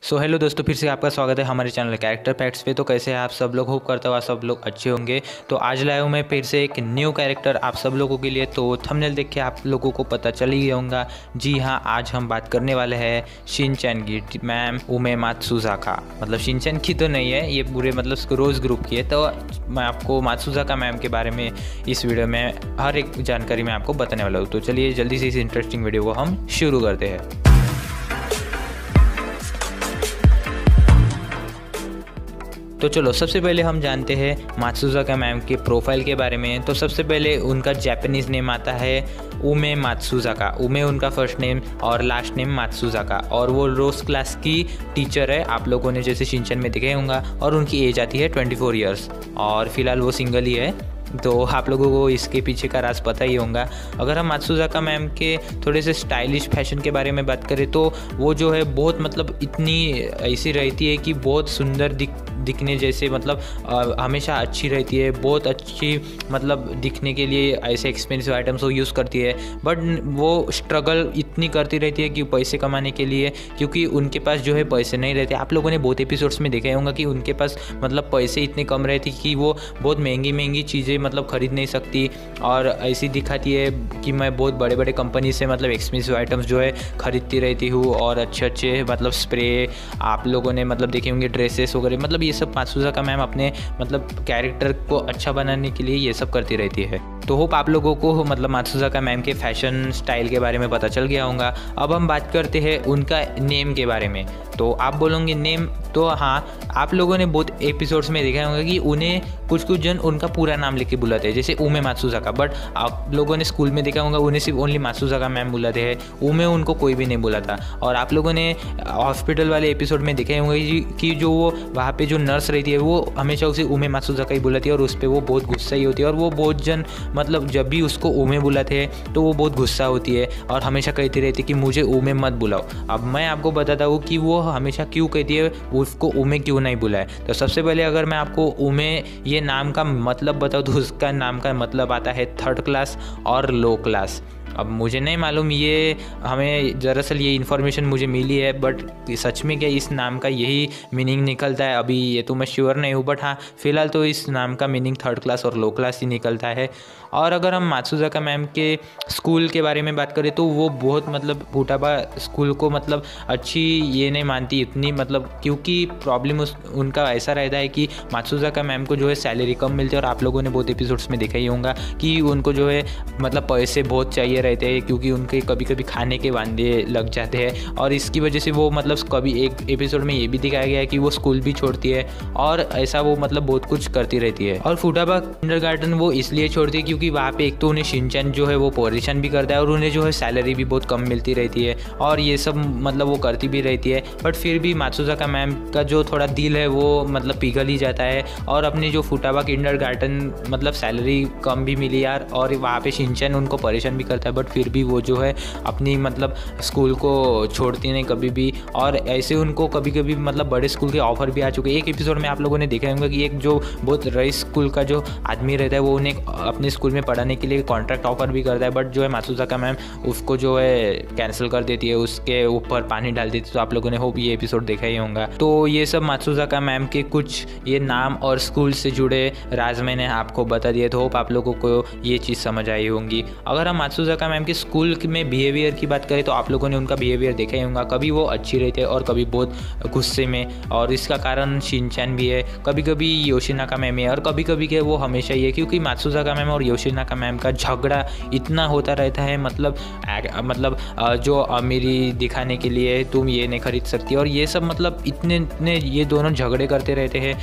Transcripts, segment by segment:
So hello दोस्तों, फिर से आपका स्वागत है हमारे चैनल कैरेक्टर फैक्ट्स पे। तो कैसे हैं आप सब लोग? होप करता हूँ आप सब लोग अच्छे होंगे। तो आज लाया हूँ मैं फिर से एक न्यू कैरेक्टर आप सब लोगों के लिए। तो थंबनेल देख के आप लोगों को पता चल ही होगा। जी हाँ, आज हम बात करने वाले हैं शिनचैन की मैम उमे मात्सुजाका। मतलब शिनचैन की तो नहीं है, ये पूरे मतलब रोज ग्रुप की है। तो मैं आपको मात्सुजाका मैम के बारे में इस वीडियो में हर एक जानकारी मैं आपको बताने वाला हूँ। तो चलिए जल्दी से इस इंटरेस्टिंग वीडियो को हम शुरू करते हैं। तो चलो सबसे पहले हम जानते हैं मात्सुजाका मैम के प्रोफाइल के बारे में। तो सबसे पहले उनका जापानीज़ नेम आता है उमे मात्सुजाका। उमे उनका फर्स्ट नेम और लास्ट नेम मात्सुजाका। और वो रोज क्लास की टीचर है, आप लोगों ने जैसे शिनचैन में देखे होंगे। और उनकी एज आती है 24 ईयर्स और फिलहाल वो सिंगल ही है। तो आप लोगों को इसके पीछे का राज पता ही होगा। अगर हम मात्सुजाका मैम के थोड़े से स्टाइलिश फैशन के बारे में बात करें तो वो जो है बहुत मतलब इतनी ऐसी रहती है कि बहुत सुंदर दिखने जैसे मतलब हमेशा अच्छी रहती है। बहुत अच्छी मतलब दिखने के लिए ऐसे एक्सपेंसिव आइटम्स वो यूज़ करती है। बट वो स्ट्रगल इतनी करती रहती है कि पैसे कमाने के लिए, क्योंकि उनके पास जो है पैसे नहीं रहते। आप लोगों ने बहुत एपिसोड्स में देखा होगा कि उनके पास मतलब पैसे इतने कम रहते कि वो बहुत महंगी चीज़ें मतलब खरीद नहीं सकती। और ऐसी दिखाती है कि मैं बहुत बड़े बड़े कंपनी से मतलब एक्सपेंसिव आइटम्स जो है खरीदती रहती हूँ। और अच्छे मतलब स्प्रे आप लोगों ने मतलब देखे होंगे, ड्रेसेस वगैरह। मतलब ये सब मात्सुजाका मैम अपने मतलब कैरेक्टर को अच्छा बनाने के लिए ये सब करती रहती है। तो होप आप लोगों को मतलब मात्सुजाका मैम के फैशन स्टाइल के बारे में पता चल गया होगा। अब हम बात करते हैं उनका नेम के बारे में। तो आप बोलोगे नेम, तो हाँ, आप लोगों ने बहुत एपिसोड्स में देखा होगा कि उन्हें कुछ जन उनका पूरा नाम लेके बुलाते हैं, जैसे उमे मात्सुजाका। बट आप लोगों ने स्कूल में देखा होगा उन्हें सिर्फ ओनली मात्सुजाका मैम बुलाते हैं, उमे उनको कोई भी नहीं बुलाता। और आप लोगों ने हॉस्पिटल वाले एपिसोड में देखे होंगे कि जो वो वहाँ पे जो नर्स रहती है वो हमेशा उसे उमे मात्सुजाका ही बुलाती है। और उस पर वो बहुत गुस्सा ही होती है। और वो बहुत जन मतलब जब भी उसको उमे बुलाते हैं तो वो बहुत गुस्सा होती है और हमेशा कहती रहती है कि मुझे उमे मत बुलाओ। अब मैं आपको बताता हूँ कि वो हमेशा क्यों कहती है, उसको उमे क्यों नहीं बुलाए। तो सबसे पहले अगर मैं आपको उमे ये नाम का मतलब बताऊँ तो उसका नाम का मतलब आता है थर्ड क्लास और लो क्लास। अब मुझे नहीं मालूम, ये हमें दरअसल ये इन्फॉर्मेशन मुझे मिली है, बट सच में क्या इस नाम का यही मीनिंग निकलता है अभी ये तो मैं श्योर नहीं हूँ। बट हाँ, फिलहाल तो इस नाम का मीनिंग थर्ड क्लास और लो क्लास ही निकलता है। और अगर हम मात्सुजाका मैम के स्कूल के बारे में बात करें तो वो बहुत मतलब फुटाबा स्कूल को मतलब अच्छी ये नहीं मानती इतनी, मतलब क्योंकि प्रॉब्लम उनका ऐसा रहता है कि मात्सुजाका मैम को जो है सैलरी कम मिलती है। और आप लोगों ने बहुत एपिसोड्स में देखा ही होगा कि उनको जो है मतलब पैसे बहुत चाहिए रहते हैं, क्योंकि उनके कभी कभी खाने के वांदे लग जाते हैं। और इसकी वजह से वो मतलब कभी एक एपिसोड में ये भी दिखाया गया है कि वो स्कूल भी छोड़ती है और ऐसा वो मतलब बहुत कुछ करती रहती है। और फुटाबा किंडरगार्टन वो इसलिए छोड़ती है क्योंकि वहाँ पे एक तो उन्हें शिनचैन जो है वो परेशान भी करता है और उन्हें जो है सैलरी भी बहुत कम मिलती रहती है। और ये सब मतलब वो करती भी रहती है। बट फिर भी मात्सुजाका मैम का जो थोड़ा दिल है वो मतलब पिघल ही जाता है। और अपनी जो फुटाबा किंडरगार्टन मतलब सैलरी कम भी मिली यार, और वहाँ पे शिनचैन उनको परेशान भी करता है। बट फिर भी वो जो है अपनी मतलब स्कूल को छोड़ती नहीं कभी भी। और ऐसे उनको कभी कभी मतलब बड़े स्कूल के ऑफर भी आ चुके हैं। एक एपिसोड में आप लोगों ने देखा होगा कि एक जो बहुत रईस स्कूल का जो आदमी रहता है वो उन्हें अपने स्कूल में पढ़ाने के लिए कॉन्ट्रैक्ट ऑफर भी करता है। बट जो है मात्सुजाका मैम उसको जो है कैंसिल कर देती है, उसके ऊपर पानी डाल देती है। तो आप लोगों ने होप ये एपिसोड देखा ही होगा। तो ये सब मात्सुजाका मैम के कुछ ये नाम और स्कूल से जुड़े राज मैंने आपको बता दिए। तो होप आप लोगों को ये चीज़ समझ आई होंगी। अगर हम मात्सुजाका मैम के स्कूल में बिहेवियर की बात करें तो आप लोगों ने उनका बिहेवियर देखा ही होगा। कभी वो अच्छी रहती है और कभी बहुत गुस्से में। और इसका कारण शिनचैन भी है, कभी कभी योशिनाका मैम है और कभी कभी के वो हमेशा ही है, क्योंकि मात्सुजाका मैम और योशिनाका मैम का झगड़ा इतना होता रहता है। मतलब जो अमीरी दिखाने के लिए तुम ये नहीं खरीद सकती और ये सब मतलब इतने ये दोनों झगड़े करते रहते हैं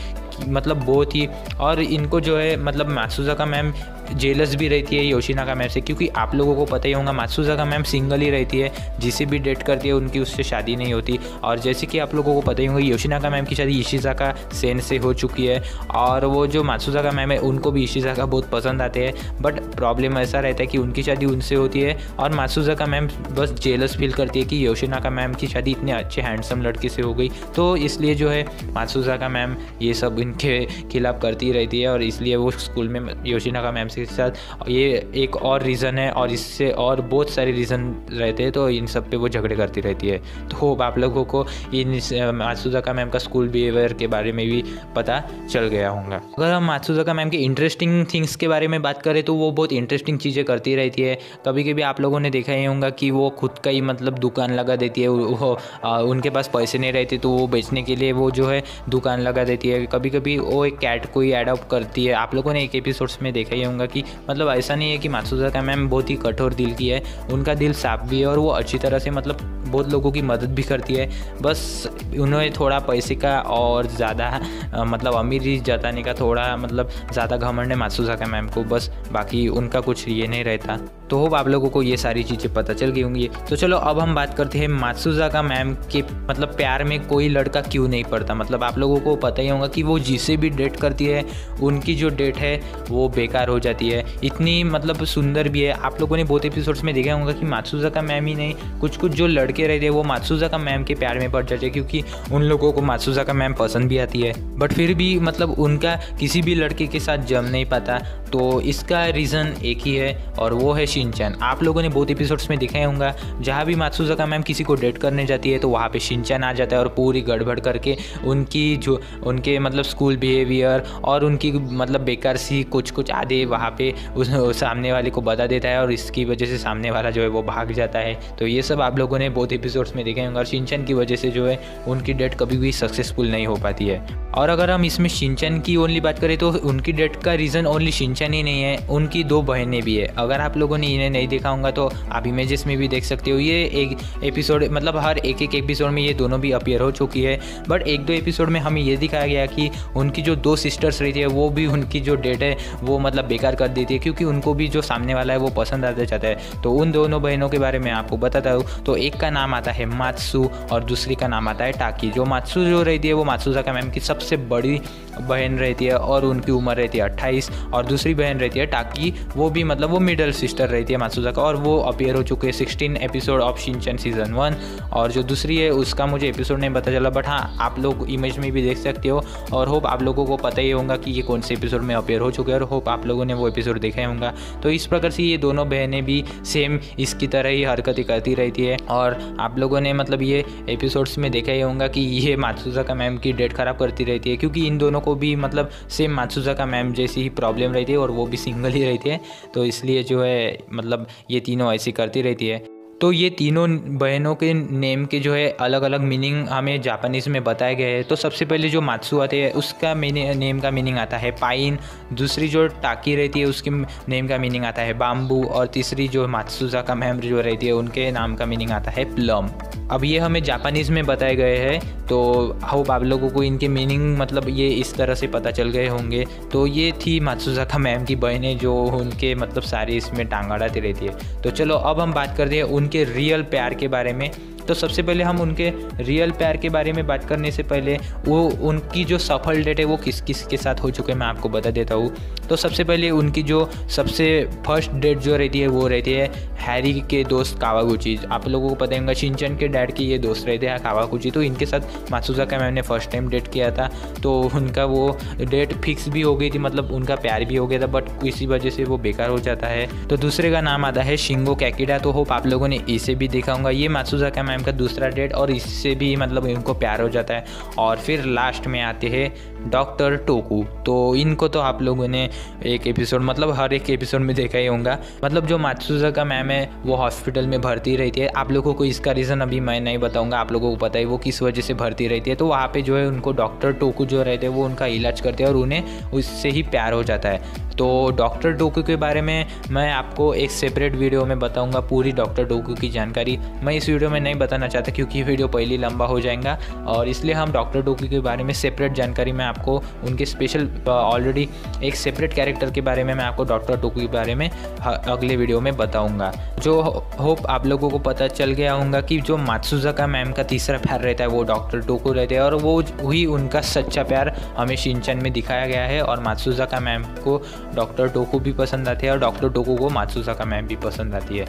मतलब बहुत ही। और इनको जो है मतलब मात्सुजाका मैम जेलस भी रहती है योशिनाका मैम से, क्योंकि आप लोगों को पता ही होगा मात्सुजाका मैम सिंगल ही रहती है, जिसे भी डेट करती है उनकी उससे शादी नहीं होती। और जैसे कि आप लोगों को पता ही होगा योशिनाका मैम की शादी इशिज़ाका सेन से हो चुकी है। और वो जो मात्सुजाका मैम है उनको भी इशिज़ाका बहुत पसंद आते हैं। बट प्रॉब्लम ऐसा रहता है कि उनकी शादी उनसे होती है और मात्सुजाका मैम बस जेलस फील करती है कि योशिनाका मैम की शादी इतने अच्छे हैंडसम लड़के से हो गई। तो इसलिए जो है मात्सुजाका मैम ये सब इनके खिलाफ करती रहती है और इसलिए वो स्कूल में योशिनाका मैम से के साथ ये एक और रीज़न है, और इससे और बहुत सारे रीज़न रहते हैं, तो इन सब पे वो झगड़े करती रहती है। तो होप आप लोगों को इन मात्सुज़ाका मैम का स्कूल बिहेवियर के बारे में भी पता चल गया होगा। अगर हम मात्सुज़ाका मैम के इंटरेस्टिंग थिंग्स के बारे में बात करें तो वो बहुत इंटरेस्टिंग चीज़ें करती रहती है। कभी कभी आप लोगों ने देखा ही होगा कि वो खुद का ही मतलब दुकान लगा देती है। वो उनके पास पैसे नहीं रहते तो वो बेचने के लिए वो जो है दुकान लगा देती है। कभी कभी वो एक कैट को ही एडॉप्ट करती है। आप लोगों ने एक एपिसोड्स में देखा ही होगा कि मतलब ऐसा नहीं है कि मात्सुज़ाका मैम बहुत ही कठोर दिल की है, उनका दिल साफ भी है और वो अच्छी तरह से मतलब बहुत लोगों की मदद भी करती है। बस उन्हें थोड़ा पैसे का और ज़्यादा मतलब अमीरी जताने का थोड़ा मतलब ज़्यादा घमंड है मात्सुज़ाका मैम को, बस बाकी उनका कुछ ये नहीं रहता। तो होप आप लोगों को ये सारी चीज़ें पता चल गई होंगी। तो चलो अब हम बात करते हैं मात्सुज़ाका मैम के मतलब प्यार में कोई लड़का क्यों नहीं पड़ता। मतलब आप लोगों को पता ही होगा कि वो जिसे भी डेट करती है उनकी जो डेट है वो बेकार हो जाती है। इतनी मतलब सुंदर भी है। आप लोगों ने बहुत एपिसोड्स में देखा होगा कि मात्सुज़ाका मैम ही नहीं, कुछ कुछ जो लड़के रहते हैं वो मात्सुज़ाका मैम के प्यार में पड़ जाते हैं, क्योंकि उन लोगों को मात्सुज़ाका मैम पसंद भी आती है, बट फिर भी मतलब उनका किसी भी लड़के के साथ जम नहीं पाता। तो इसका रीज़न एक ही है और वो है शिनचैन। आप लोगों ने बहुत एपिसोड्स में देखा ही होगा, जहाँ भी मात्सुज़ाका मैम किसी को डेट करने जाती है तो वहाँ पे शिनचैन आ जाता है और पूरी गड़बड़ करके उनकी जो उनके मतलब स्कूल बिहेवियर और उनकी मतलब बेकार सी कुछ आदे वहाँ पे उस सामने वाले को बता देता है और इसकी वजह से सामने वाला जो है वो भाग जाता है। तो ये सब आप लोगों ने बहुत एपिसोड्स में देखा होगा और शिनचैन की वजह से जो है उनकी डेट कभी भी सक्सेसफुल नहीं हो पाती है। और अगर हम इसमें शिनचैन की ओनली बात करें तो उनकी डेट का रीज़न ओनली शिनचैन ही नहीं है, उनकी 2 बहनें भी है। अगर आप लोगों ने इन्हें नहीं देखा होगा तो आप इमेजेस में भी देख सकते हो। ये एक एपिसोड मतलब हर एक एपिसोड में ये दोनों भी अपीयर हो चुकी है, बट 1-2 एपिसोड में हमें ये दिखाया गया कि उनकी जो 2 सिस्टर्स रहती है वो भी उनकी जो डेट है वो मतलब बेकार कर देती है, क्योंकि उनको भी जो सामने वाला है वो पसंद आता जाता है। तो उन दोनों बहनों के बारे में आपको बताता हूँ। तो एक का नाम आता है मात्सु और दूसरी का नाम आता है टाकी। जो मात्सु जो रहती है वो मात्सुज़ाका मैम की सबसे बड़ी बहन रहती है और उनकी उम्र रहती है 28, और दूसरी बहन रहती है टाकी, वो भी मतलब वो मिडल सिस्टर रहती है मात्सुज़ाका, और वो अपीयर हो चुके हैं 16 एपिसोड ऑफ शिनचैन सीजन 1। और जो दूसरी है उसका मुझे एपिसोड नहीं पता चला, बट हाँ आप लोग इमेज में भी देख सकते हो और होप आप लोगों को पता ही होगा कि ये कौन से एपिसोड में अपीयर हो चुके हैं और होप आप लोगों ने वो एपिसोड देखा ही होगा। तो इस प्रकार से ये दोनों बहनें भी सेम इसकी तरह ही हरकतें करती रहती है और आप लोगों ने मतलब ये एपिसोड्स में देखा ही होगा कि ये मात्सुज़ाका मैम की डेट खराब करती रहती है, क्योंकि इन दोनों को भी मतलब सेम मात्सुज़ाका मैम जैसी ही प्रॉब्लम रहती है और वो भी सिंगल ही रहती है। तो इसलिए जो है मतलब ये तीनों ऐसी करती रहती है। तो ये तीनों बहनों के नेम के जो है अलग अलग मीनिंग हमें जापानीज़ में बताए गए हैं। तो सबसे पहले जो मात्सु आते हैं उसका नेम का मीनिंग आता है पाइन, दूसरी जो टाकी रहती है उसके नेम का मीनिंग आता है बाम्बू, और तीसरी जो मात्सुज़ाका मैम जो रहती है उनके नाम का मीनिंग आता है प्लम। अब ये हमें जापानीज़ में बताए गए हैं, तो होप आप लोगों को इनके मीनिंग मतलब ये इस तरह से पता चल गए होंगे। तो ये थी मात्सुज़ाका मैम की बहनें जो उनके मतलब सारी इसमें टांग अड़ाती रहती है। तो चलो अब हम बात करते हैं उनके रियल प्यार के बारे में। तो सबसे पहले हम उनके रियल प्यार के बारे में बात करने से पहले वो उनकी जो सफल डेट है वो किस किस के साथ हो चुके हैं मैं आपको बता देता हूँ। तो सबसे पहले उनकी जो सबसे फर्स्ट डेट जो रहती है वो रहती है हैरी के दोस्त कावागुची। आप लोगों को पता होगा शिनचैन के डैड के ये दोस्त रहते हैं कावागुची, तो इनके साथ मात्सुज़ाका मैम ने फर्स्ट टाइम डेट किया था। तो उनका वो डेट फिक्स भी हो गई थी, मतलब उनका प्यार भी हो गया था, बट किसी वजह से वो बेकार हो जाता है। तो दूसरे का नाम आता है शिंगो कैकिडा। तो होप आप लोगों ने इसे भी देखा होगा। ये मात्सुज़ाका मैम का दूसरा डेट और इससे भी मतलब इनको प्यार हो जाता है। और फिर लास्ट में आते हैं डॉक्टर टोकू। तो इनको तो आप लोगों ने एक एपिसोड मतलब हर एक एपिसोड में देखा ही होगा। मतलब जो मात्सुज़ाका मैम है वो हॉस्पिटल में भर्ती रहती है। आप लोगों को इसका रीज़न अभी मैं नहीं बताऊंगा, आप लोगों को पता है वो किस वजह से भर्ती रहती है। तो वहाँ पे जो है उनको डॉक्टर टोकू जो रहते हैं वो उनका इलाज करते हैं और उन्हें उससे ही प्यार हो जाता है। तो डॉक्टर टोकू के बारे में मैं आपको एक सेपरेट वीडियो में बताऊंगा पूरी डॉक्टर टोकू की जानकारी। मैं इस वीडियो में नहीं बताना चाहता क्योंकि ये वीडियो पहले लंबा हो जाएगा, और इसलिए हम डॉक्टर टोकू के बारे में सेपरेट जानकारी मैं आपको उनके स्पेशल ऑलरेडी एक सेपरेट कैरेक्टर के बारे में मैं आपको डॉक्टर टोकू के बारे में अगले वीडियो में बताऊंगा। जो होप आप लोगों को पता चल गया होगा कि जो मात्सुज़ाका मैम का तीसरा प्यार रहता है वो डॉक्टर टोकू रहते हैं, और वो ही उनका सच्चा प्यार हमें शिनचैन में दिखाया गया है। और मात्सुज़ाका मैम को डॉक्टर टोकू भी पसंद आती है और डॉक्टर टोकू को मात्सुज़ाका मैम भी पसंद आती है।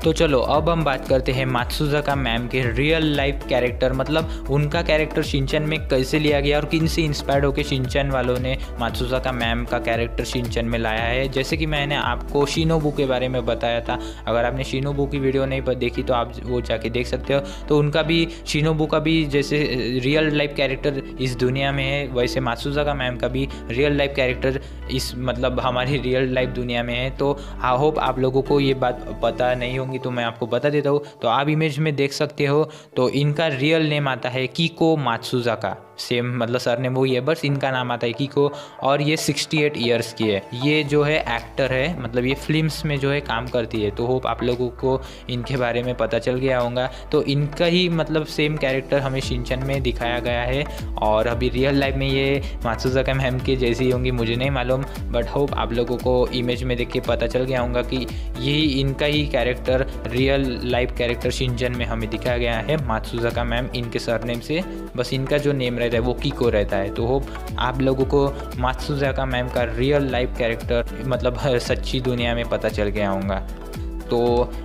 तो चलो अब हम बात करते हैं मात्सुज़ाका मैम के रियल लाइफ कैरेक्टर, मतलब उनका कैरेक्टर शिनचैन में कैसे लिया गया और किन से इंस्पायर्ड होकर शिनचैन वालों ने मात्सुज़ाका मैम का कैरेक्टर शिनचैन में लाया है। जैसे कि मैंने आपको शिनोबू के बारे में बताया था, अगर आपने शिनोबू की वीडियो नहीं देखी तो आप वो जाके देख सकते हो। तो उनका भी शिनोबू का भी जैसे रियल लाइफ कैरेक्टर इस दुनिया में है, वैसे मात्सुज़ाका मैम का भी रियल लाइफ कैरेक्टर इस मतलब हमारी रियल लाइफ दुनिया में है। तो आई होप आप लोगों को ये बात पता नहीं होंगी तो मैं आपको बता देता हूँ। तो आप इमेज में देख सकते हो, तो इनका रियल नेम आता है कीको मात्सुज़ाका, सेम मतलब सर ने वो ये बस इनका नाम आता है कीको, और ये 68 ईयर्स की है। ये जो है एक्टर है, मतलब ये फिल्म्स में जो है काम करती है। तो होप आप लोगों को इनके बारे में पता चल गया होगा। तो इनका ही मतलब सेम कैरेक्टर हमें शिनचैन में दिखाया गया है, और अभी रियल लाइफ में ये मात्सुज़ाका मैम की जैसी होंगी मुझे नहीं मालूम, बट होप आप लोगों को इमेज में देख के पता चल गया होगा कि यही इनका ही character real life character Shinchan में हमें दिखाया गया है मात्सुज़ाका मैम इनके सरनेम से, बस इनका जो नेम रहता है वो कीको रहता है। तो होप आप लोगों को मात्सुज़ाका मैम का रियल लाइफ कैरेक्टर मतलब सच्ची दुनिया में पता चल गया होगा। तो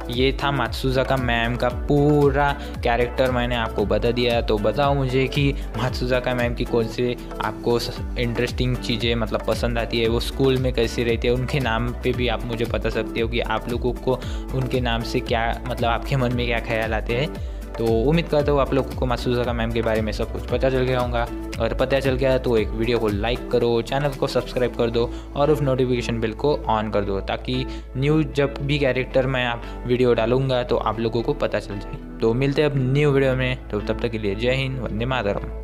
ये था मात्सुज़ाका मैम का पूरा कैरेक्टर, मैंने आपको बता दिया। तो बताओ मुझे कि मात्सुज़ाका मैम की कौन से आपको इंटरेस्टिंग चीज़ें मतलब पसंद आती है, वो स्कूल में कैसी रहती है, उनके नाम पे भी आप मुझे बता सकते हो कि आप लोगों को उनके नाम से क्या मतलब आपके मन में क्या ख्याल आते हैं। तो उम्मीद करता हूँ आप लोगों को मात्सुज़ाका मैम के बारे में सब कुछ पता चल गया होगा। अगर पता चल गया तो एक वीडियो को लाइक करो, चैनल को सब्सक्राइब कर दो और उस नोटिफिकेशन बिल को ऑन कर दो, ताकि न्यू जब भी कैरेक्टर मैं आप वीडियो डालूंगा तो आप लोगों को पता चल जाए। तो मिलते हैं अब न्यू वीडियो में, तो तब तक के लिए जय हिंद, वंदे मातरम।